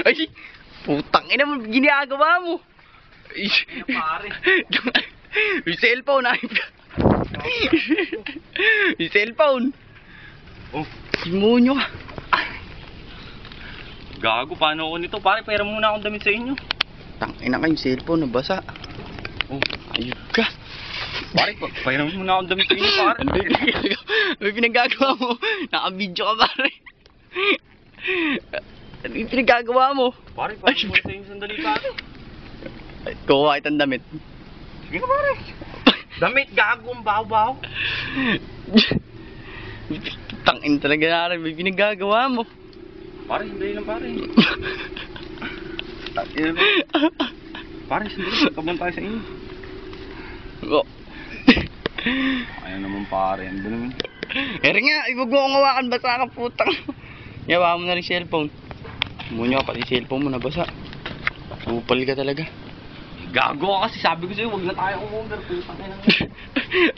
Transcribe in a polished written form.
Ay, putang ina mo, ginagawa mo. Ay, pare. yung cellphone, ay. Yung cellphone. Oh, Simonyo ka. gago, paano ako nito? Pare, pera muna akong damit sa inyo. Tang ina ka, yung cellphone, nabasa. Oh, Ayun ka. pare, pera muna akong damit sa inyo, pare. May pinagagawa mo. Naka-video ka, pare. Ano yung pinagagawa mo? Pare, pare muna sa inyo sandali, pare. Kuha kitang damit. Sige na, pare. Damit, gago, ang baho-baho. Tangin talaga na rin, may pinagagawa mo. Pare, sandali lang, pare. Pare, sandali, magkaban tayo sa inyo. Oh. Ayaw naman, pare. Ano ba naman? Eri nga, huwag mo akong hawakan, basa ka putang. Yawa mo na rin cellphone. Munyo ka pati cellphone mo, nabasa. Upal ka talaga. Gago ka kasi, sabi ko sa'yo, huwag na tayo umorder. Putang ina.